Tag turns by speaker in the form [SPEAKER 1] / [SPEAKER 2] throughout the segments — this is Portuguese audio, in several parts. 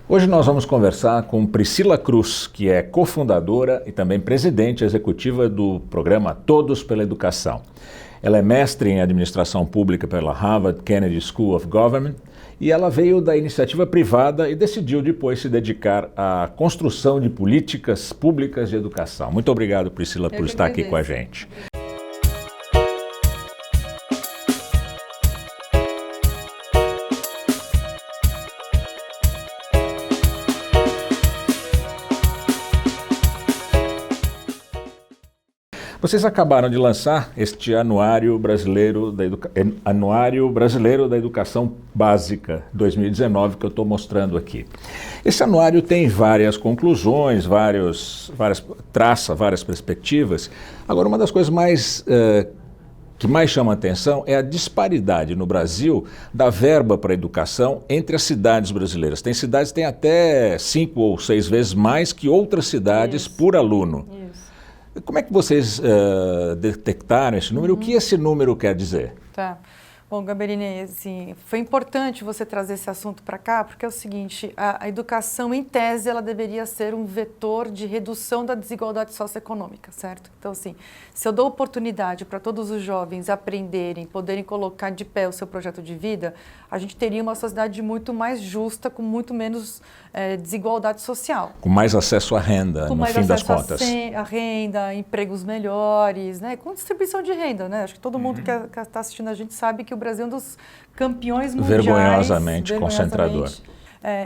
[SPEAKER 1] Hoje nós vamos conversar com Priscila Cruz, que é cofundadora e também presidente executiva do programa Todos pela Educação. Ela é mestre em administração pública pela Harvard Kennedy School of Government e ela veio da iniciativa privada e decidiu depois se dedicar à construção de políticas públicas de educação. Muito obrigado, Priscila, por estar aqui com a gente. Vocês acabaram de lançar este Anuário Brasileiro da Educação Básica 2019, que eu estou mostrando aqui. Esse anuário tem várias conclusões, traça várias perspectivas. Agora, uma das coisas que mais chama a atenção é a disparidade no Brasil da verba para a educação entre as cidades brasileiras. Tem cidades que têm até 5 ou 6 vezes mais que outras cidades por aluno. Como é que vocês detectaram esse número? O que esse número quer dizer?
[SPEAKER 2] Tá. Bom, Gaberini, assim, foi importante você trazer esse assunto para cá, porque é o seguinte, a educação, em tese, ela deveria ser um vetor de redução da desigualdade socioeconômica, certo? Então, assim, se eu dou oportunidade para todos os jovens aprenderem, poderem colocar de pé o seu projeto de vida, a gente teria uma sociedade muito mais justa, com muito menos desigualdade social.
[SPEAKER 1] Com mais acesso à renda, no fim das contas.
[SPEAKER 2] A renda, empregos melhores, né? Com distribuição de renda, né? Acho que todo mundo que está assistindo a gente sabe que o Brasil é um dos campeões mundiais...
[SPEAKER 1] Vergonhosamente concentrador.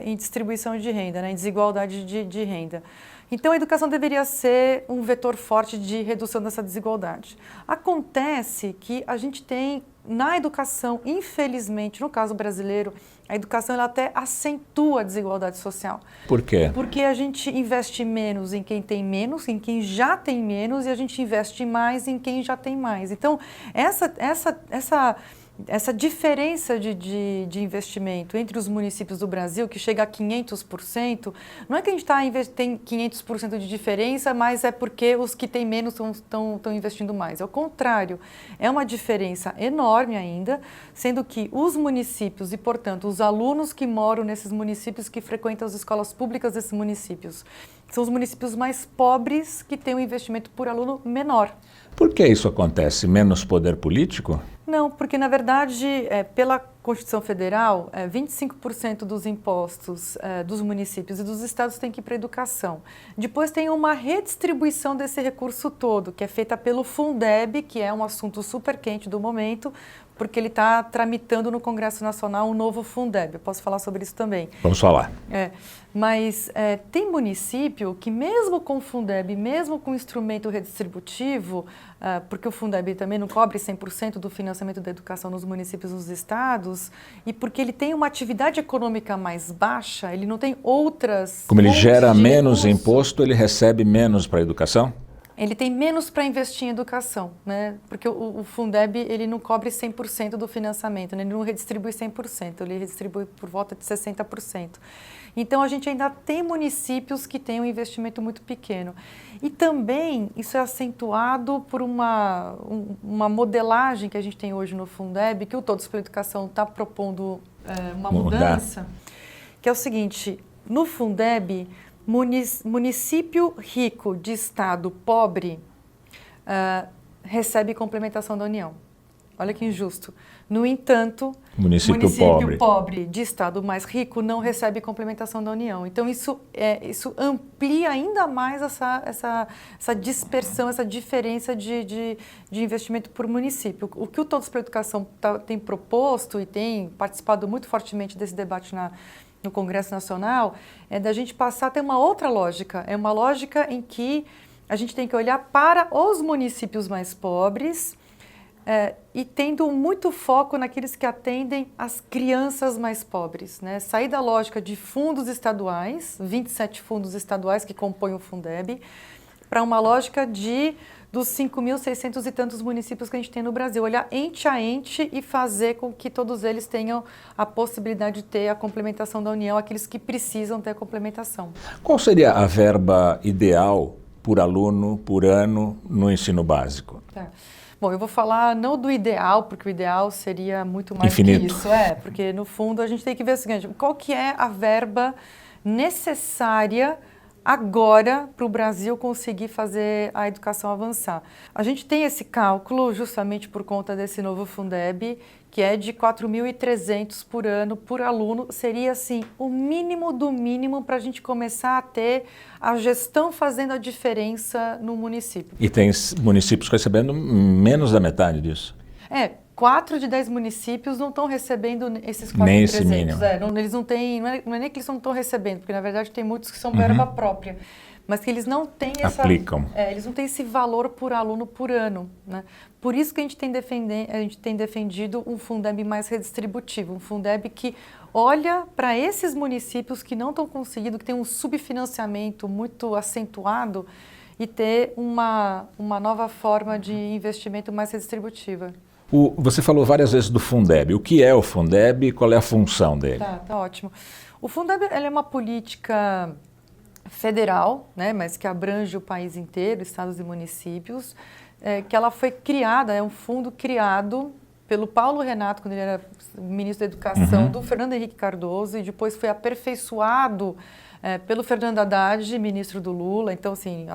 [SPEAKER 2] Em distribuição de renda, né? Em desigualdade de renda. Então, a educação deveria ser um vetor forte de redução dessa desigualdade. Acontece que a gente tem, na educação, infelizmente, no caso brasileiro, a educação ela até acentua a desigualdade social. Por quê? Porque a gente investe menos em quem tem menos, em quem já tem menos, e a gente investe mais em quem já tem mais. Então, essa diferença de investimento entre os municípios do Brasil, que chega a 500%, não é que a gente tem 500% de diferença, mas é porque os que têm menos estão investindo mais. É o contrário, é uma diferença enorme ainda, sendo que os municípios e, portanto, os alunos que moram nesses municípios, que frequentam as escolas públicas desses municípios, são os municípios mais pobres que têm um investimento por aluno menor.
[SPEAKER 1] Por que isso acontece? Menos poder político?
[SPEAKER 2] Não, porque, na verdade, pela Constituição Federal, 25% dos impostos dos municípios e dos estados têm que ir para a educação. Depois tem uma redistribuição desse recurso todo, que é feita pelo Fundeb, que é um assunto super quente do momento, porque ele está tramitando no Congresso Nacional um novo Fundeb. Eu posso falar sobre isso também.
[SPEAKER 1] Vamos falar.
[SPEAKER 2] Mas tem município que mesmo com o Fundeb, mesmo com o instrumento redistributivo, porque o Fundeb também não cobre 100% do financiamento da educação nos municípios e nos estados, e porque ele tem uma atividade econômica mais baixa, ele não tem outras...
[SPEAKER 1] Como ele gera menos imposto, ele recebe menos para a educação?
[SPEAKER 2] Ele tem menos para investir em educação, né? Porque o Fundeb ele não cobre 100% do financiamento, né? Ele não redistribui 100%, ele redistribui por volta de 60%. Então, a gente ainda tem municípios que têm um investimento muito pequeno. E também isso é acentuado por uma modelagem que a gente tem hoje no Fundeb, que o Todos pela Educação está propondo uma mudança, que é o seguinte, no Fundeb, município rico de estado pobre recebe complementação da União. Olha que injusto. No entanto, município pobre de estado mais rico não recebe complementação da União. Então, isso amplia ainda mais essa dispersão, essa diferença de investimento por município. O que o Todos pela Educação tem proposto e tem participado muito fortemente desse debate no Congresso Nacional, é da gente passar a ter uma outra lógica. É uma lógica em que a gente tem que olhar para os municípios mais pobres e tendo muito foco naqueles que atendem as crianças mais pobres, né? Sair da lógica de fundos estaduais, 27 fundos estaduais que compõem o Fundeb, para uma lógica dos 5.600 e tantos municípios que a gente tem no Brasil, olhar ente a ente e fazer com que todos eles tenham a possibilidade de ter a complementação da União, aqueles que precisam ter a complementação.
[SPEAKER 1] Qual seria a verba ideal por aluno, por ano, no ensino básico?
[SPEAKER 2] Bom, eu vou falar não do ideal, porque o ideal seria muito mais
[SPEAKER 1] infinito.
[SPEAKER 2] Que isso. Porque no fundo a gente tem que ver o seguinte, qual que é a verba necessária agora para o Brasil conseguir fazer a educação avançar. A gente tem esse cálculo justamente por conta desse novo Fundeb, que é de 4.300 por ano por aluno. Seria, assim, o mínimo do mínimo para a gente começar a ter a gestão fazendo a diferença no município.
[SPEAKER 1] E tem municípios recebendo menos da metade disso?
[SPEAKER 2] 4 de 10 municípios não estão recebendo esses 4.300.
[SPEAKER 1] Nem esse mínimo.
[SPEAKER 2] Eles não têm, não é nem que eles não estão recebendo, porque na verdade tem muitos que são verba própria, mas que eles não têm
[SPEAKER 1] aplicam.
[SPEAKER 2] Eles não têm esse valor por aluno por ano, né? Por isso que a gente tem defendido um Fundeb mais redistributivo, um Fundeb que olha para esses municípios que não estão conseguindo, que tem um subfinanciamento muito acentuado e ter uma nova forma de investimento mais redistributiva.
[SPEAKER 1] Você falou várias vezes do Fundeb. O que é o Fundeb e qual é a função dele?
[SPEAKER 2] Tá ótimo. O Fundeb é uma política federal, né, mas que abrange o país inteiro, estados e municípios, que ela foi criada, é um fundo criado pelo Paulo Renato, quando ele era ministro da Educação, do Fernando Henrique Cardoso, e depois foi aperfeiçoado pelo Fernando Haddad, ministro do Lula. Então, assim,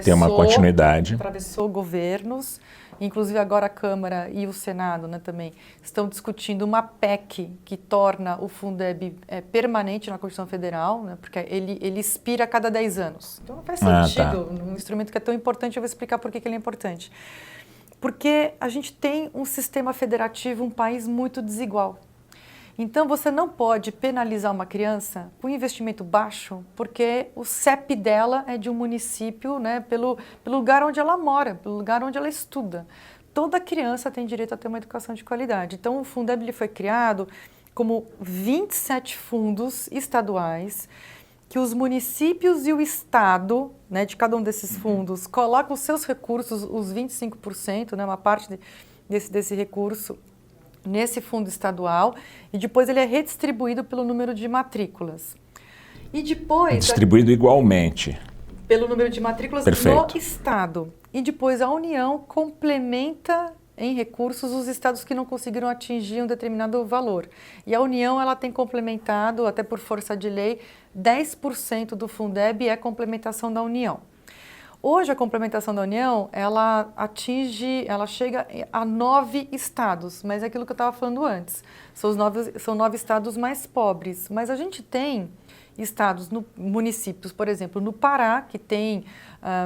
[SPEAKER 1] tem uma continuidade.
[SPEAKER 2] Atravessou governos. Inclusive agora a Câmara e o Senado, né, também estão discutindo uma PEC que torna o Fundeb permanente na Constituição Federal, né, porque ele expira a cada 10 anos. Então não faz sentido, um instrumento que é tão importante, eu vou explicar por que ele é importante. Porque a gente tem um sistema federativo, um país muito desigual. Então você não pode penalizar uma criança com investimento baixo, porque o CEP dela é de um município, né, pelo lugar onde ela mora, pelo lugar onde ela estuda. Toda criança tem direito a ter uma educação de qualidade. Então o Fundeb foi criado como 27 fundos estaduais que os municípios e o estado, né, de cada um desses fundos, colocam os seus recursos, os 25%, né, uma parte desse recurso, nesse fundo estadual, e depois ele é redistribuído pelo número de matrículas. E depois...
[SPEAKER 1] Distribuído igualmente.
[SPEAKER 2] Pelo número de matrículas
[SPEAKER 1] Perfeito.
[SPEAKER 2] no estado. E depois a União complementa em recursos os estados que não conseguiram atingir um determinado valor. E a União ela tem complementado, até por força de lei, 10% do Fundeb é complementação da União. Hoje a complementação da União, ela chega a 9 estados, mas é aquilo que eu estava falando antes. São 9 estados mais pobres, mas a gente tem estados, municípios, por exemplo, no Pará, que tem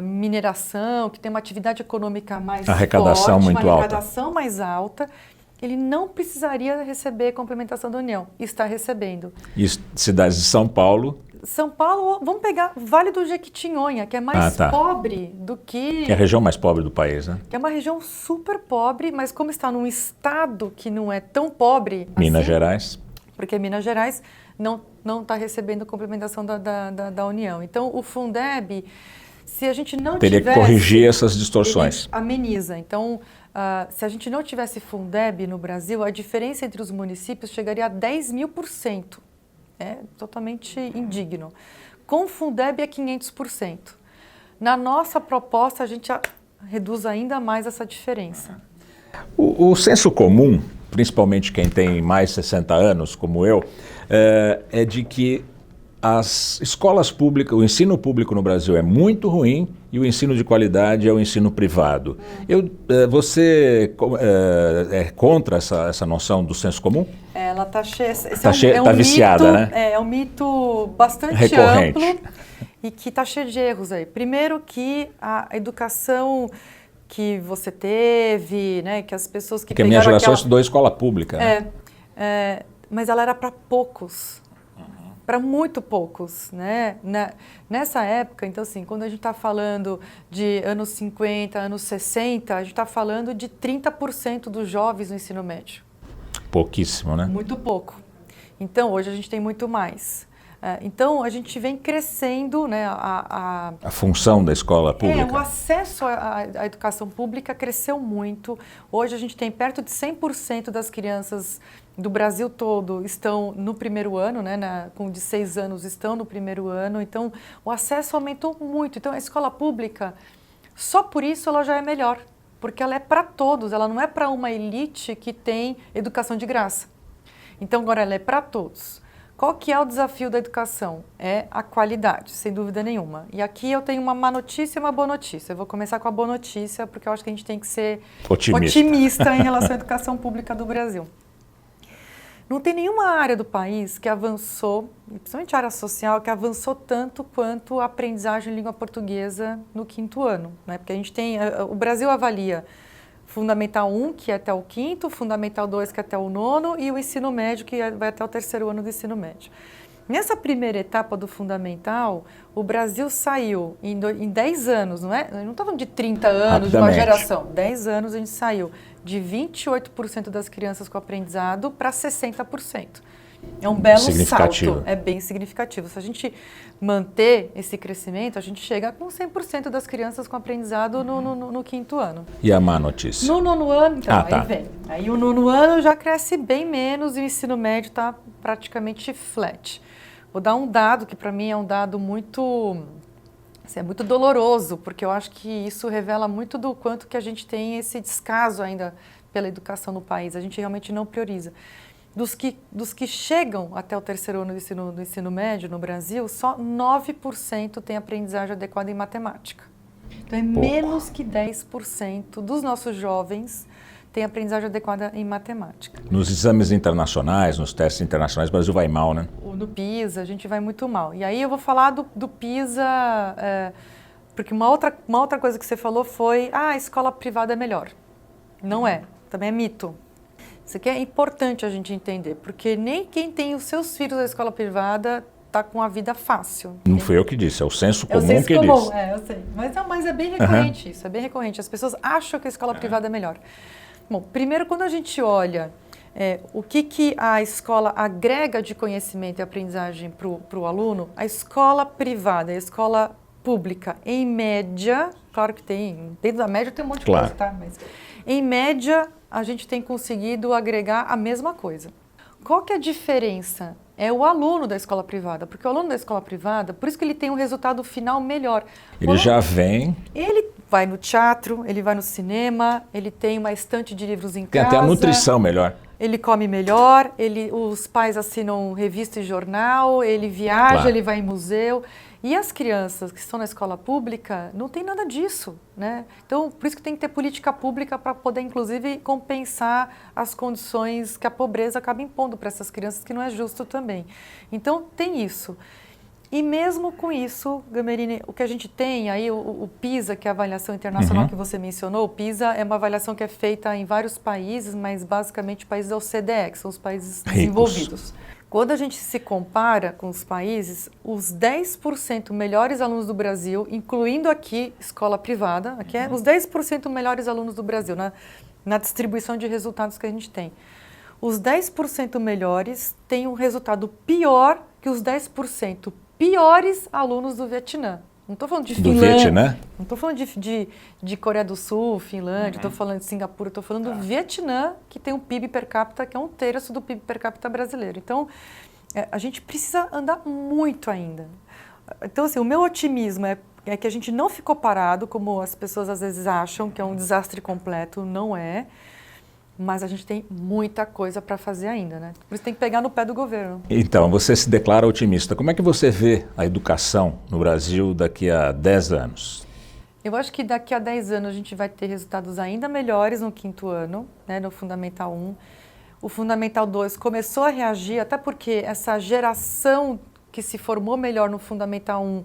[SPEAKER 2] mineração, que tem uma atividade econômica mais
[SPEAKER 1] arrecadação
[SPEAKER 2] forte,
[SPEAKER 1] muito
[SPEAKER 2] uma
[SPEAKER 1] alta.
[SPEAKER 2] arrecadação mais alta, ele não precisaria receber complementação da União, está recebendo.
[SPEAKER 1] E cidades de São Paulo...
[SPEAKER 2] São Paulo, vamos pegar Vale do Jequitinhonha, que é mais pobre do que...
[SPEAKER 1] Que é a região mais pobre do país, né?
[SPEAKER 2] Que é uma região super pobre, mas como está num estado que não é tão pobre...
[SPEAKER 1] Minas Gerais.
[SPEAKER 2] Porque Minas Gerais não está recebendo complementação da União. Então, o Fundeb, se a gente não
[SPEAKER 1] teria que corrigir essas distorções.
[SPEAKER 2] Ameniza. Então, se a gente não tivesse Fundeb no Brasil, a diferença entre os municípios chegaria a 10.000%. É totalmente indigno. Com o Fundeb é 500%. Na nossa proposta, a gente reduz ainda mais essa diferença.
[SPEAKER 1] O senso comum, principalmente quem tem mais de 60 anos, como eu, é de que as escolas públicas, o ensino público no Brasil é muito ruim e o ensino de qualidade é o ensino privado. Você é contra essa noção do senso comum?
[SPEAKER 2] Ela está cheia.
[SPEAKER 1] Está viciada, né?
[SPEAKER 2] É um mito bastante
[SPEAKER 1] recorrente.
[SPEAKER 2] Amplo e que está cheio de erros aí. Primeiro que a educação que você teve, né, que as pessoas que
[SPEAKER 1] porque a minha geração estudou escola pública.
[SPEAKER 2] Mas ela era para poucos. Para muito poucos, né? Nessa época, então assim, quando a gente está falando de anos 50, anos 60, a gente está falando de 30% dos jovens no ensino médio.
[SPEAKER 1] Pouquíssimo, né?
[SPEAKER 2] Muito pouco. Então, hoje a gente tem muito mais. Então, a gente vem crescendo, né? A
[SPEAKER 1] função da escola pública.
[SPEAKER 2] O acesso à educação pública cresceu muito. Hoje a gente tem perto de 100% das crianças do Brasil todo estão no primeiro ano, né, com de 6 anos estão no primeiro ano, então o acesso aumentou muito. Então a escola pública, só por isso ela já é melhor, porque ela é para todos, ela não é para uma elite que tem educação de graça. Então agora ela é para todos. Qual que é o desafio da educação? É a qualidade, sem dúvida nenhuma. E aqui eu tenho uma má notícia e uma boa notícia. Eu vou começar com a boa notícia, porque eu acho que a gente tem que ser otimista em relação à educação pública do Brasil. Não tem nenhuma área do país que avançou, principalmente a área social, que avançou tanto quanto a aprendizagem em língua portuguesa no 5º ano, né? Porque a gente tem, o Brasil avalia Fundamental 1, que é até o 5º, Fundamental 2, que é até o 9º, e o ensino médio, que vai até o 3º ano do ensino médio. Nessa primeira etapa do Fundamental, o Brasil saiu em 10 anos, não é? Não estou falando de 30 anos, de uma geração. 10 anos a gente saiu de 28% das crianças com aprendizado para 60%. É um belo salto, é bem significativo. Se a gente manter esse crescimento, a gente chega com 100% das crianças com aprendizado no 5º ano.
[SPEAKER 1] E a má notícia?
[SPEAKER 2] No 9º ano, então, aí vem. Aí o 9º ano já cresce bem menos e o ensino médio está praticamente flat. Vou dar um dado que para mim é um dado muito, assim, é muito doloroso, porque eu acho que isso revela muito do quanto que a gente tem esse descaso ainda pela educação no país. A gente realmente não prioriza. Dos que chegam até o 3º ano do ensino médio no Brasil, só 9% tem aprendizagem adequada em matemática. Então é menos que 10% dos nossos jovens tem aprendizagem adequada em matemática.
[SPEAKER 1] Nos exames internacionais, nos testes internacionais, o Brasil vai mal, né?
[SPEAKER 2] No PISA, a gente vai muito mal. E aí eu vou falar do PISA, porque uma outra coisa que você falou foi, a escola privada é melhor. Não é, também é mito. Isso aqui é importante a gente entender, porque nem quem tem os seus filhos na escola privada está com a vida fácil.
[SPEAKER 1] Não fui eu que disse, é o senso comum que diz.
[SPEAKER 2] Eu sei. Mas é bem recorrente isso, é bem recorrente. As pessoas acham que a escola privada é melhor. Bom, primeiro, quando a gente olha o que a escola agrega de conhecimento e aprendizagem para o aluno, a escola privada, a escola pública, em média, claro que tem, dentro da média tem um monte de coisa, tá? Mas em média, a gente tem conseguido agregar a mesma coisa. Qual que é a diferença? É o aluno da escola privada, porque o aluno da escola privada, por isso que ele tem um resultado final melhor.
[SPEAKER 1] Ele já vem...
[SPEAKER 2] Ele vai no teatro, ele vai no cinema, ele tem uma estante de livros em casa.
[SPEAKER 1] Tem até a nutrição melhor.
[SPEAKER 2] Ele come melhor, os pais assinam revista e jornal, ele viaja, ele vai em museu. E as crianças que estão na escola pública não tem nada disso, né? Então, por isso que tem que ter política pública para poder, inclusive, compensar as condições que a pobreza acaba impondo para essas crianças, que não é justo também. Então, tem isso. E mesmo com isso, Gamberini, o que a gente tem aí, o PISA, que é a avaliação internacional que você mencionou, o PISA é uma avaliação que é feita em vários países, mas basicamente países da OCDE, que são os países desenvolvidos. Quando a gente se compara com os países, os 10% melhores alunos do Brasil, incluindo aqui escola privada, aqui é os 10% melhores alunos do Brasil, na distribuição de resultados que a gente tem. Os 10% melhores têm um resultado pior que os 10% piores alunos do Vietnã. Não estou falando de Finlândia, não estou falando de Coreia do Sul, Finlândia, estou falando de Singapura, estou falando do Vietnã, que tem um PIB per capita que é 1/3 do PIB per capita brasileiro. Então, a gente precisa andar muito ainda. Então, assim, o meu otimismo é que a gente não ficou parado, como as pessoas às vezes acham, que é um desastre completo, não é. Mas a gente tem muita coisa para fazer ainda, né? Por isso tem que pegar no pé do governo.
[SPEAKER 1] Então, você se declara otimista. Como é que você vê a educação no Brasil daqui a 10 anos?
[SPEAKER 2] Eu acho que daqui a 10 anos a gente vai ter resultados ainda melhores no 5º ano, né, no Fundamental 1. O Fundamental 2 começou a reagir, até porque essa geração que se formou melhor no Fundamental 1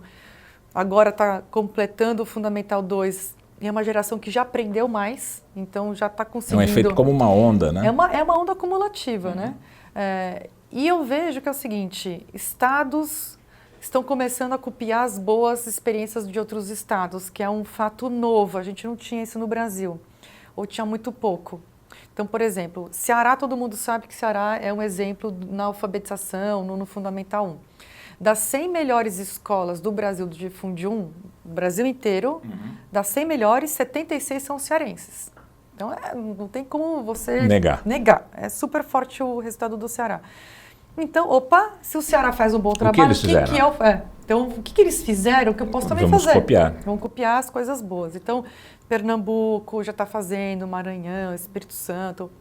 [SPEAKER 2] agora está completando o Fundamental 2. É uma geração que já aprendeu mais, então já está conseguindo...
[SPEAKER 1] É um efeito como uma onda, né?
[SPEAKER 2] É uma onda acumulativa, né? E eu vejo que é o seguinte, estados estão começando a copiar as boas experiências de outros estados, que é um fato novo, a gente não tinha isso no Brasil, ou tinha muito pouco. Então, por exemplo, Ceará, todo mundo sabe que Ceará é um exemplo na alfabetização, no Fundamental 1. Das 100 melhores escolas do Brasil de Fundium, o Brasil inteiro, das 100 melhores, 76 são cearenses. Então, não tem como você negar. É super forte o resultado do Ceará. Então, se o Ceará faz um bom trabalho,
[SPEAKER 1] o que eles fizeram?
[SPEAKER 2] Então, o que eles fizeram, que eu posso também fazer?
[SPEAKER 1] Copiar.
[SPEAKER 2] Vamos copiar as coisas boas. Então, Pernambuco já está fazendo, Maranhão, Espírito Santo,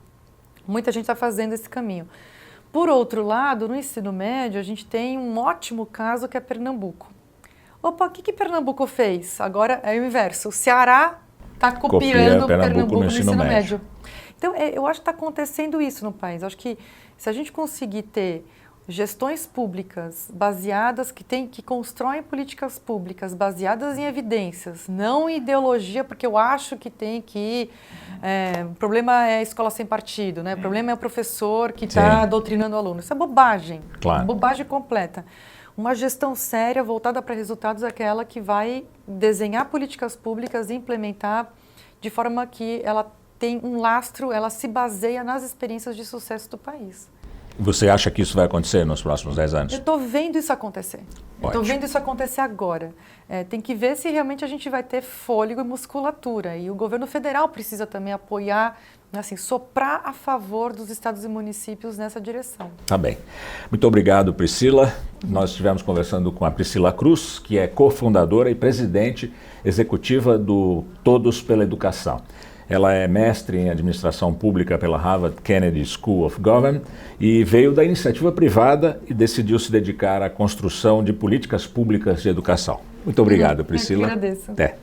[SPEAKER 2] muita gente está fazendo esse caminho. Por outro lado, no ensino médio, a gente tem um ótimo caso que é Pernambuco. Opa, o que Pernambuco fez? Agora é o inverso. O Ceará está copiando Pernambuco no ensino médio. Então, eu acho que está acontecendo isso no país. Eu acho que se a gente conseguir ter gestões públicas baseadas, que constroem políticas públicas baseadas em evidências, não em ideologia, porque eu acho que tem que... o problema é a escola sem partido, né? O problema é o professor que está doutrinando o aluno. Isso é bobagem, bobagem completa. Uma gestão séria, voltada para resultados, é aquela que vai desenhar políticas públicas e implementar de forma que ela tem um lastro, ela se baseia nas experiências de sucesso do país.
[SPEAKER 1] Você acha que isso vai acontecer nos próximos 10 anos?
[SPEAKER 2] Eu estou vendo isso acontecer. Estou vendo isso acontecer agora. Tem que ver se realmente a gente vai ter fôlego e musculatura. E o governo federal precisa também apoiar, assim, soprar a favor dos estados e municípios nessa direção.
[SPEAKER 1] Tá bem. Muito obrigado, Priscila. Nós estivemos conversando com a Priscila Cruz, que é cofundadora e presidente executiva do Todos pela Educação. Ela é mestre em administração pública pela Harvard Kennedy School of Government e veio da iniciativa privada e decidiu se dedicar à construção de políticas públicas de educação. Muito obrigado, Priscila.
[SPEAKER 2] Eu que agradeço.
[SPEAKER 1] Até.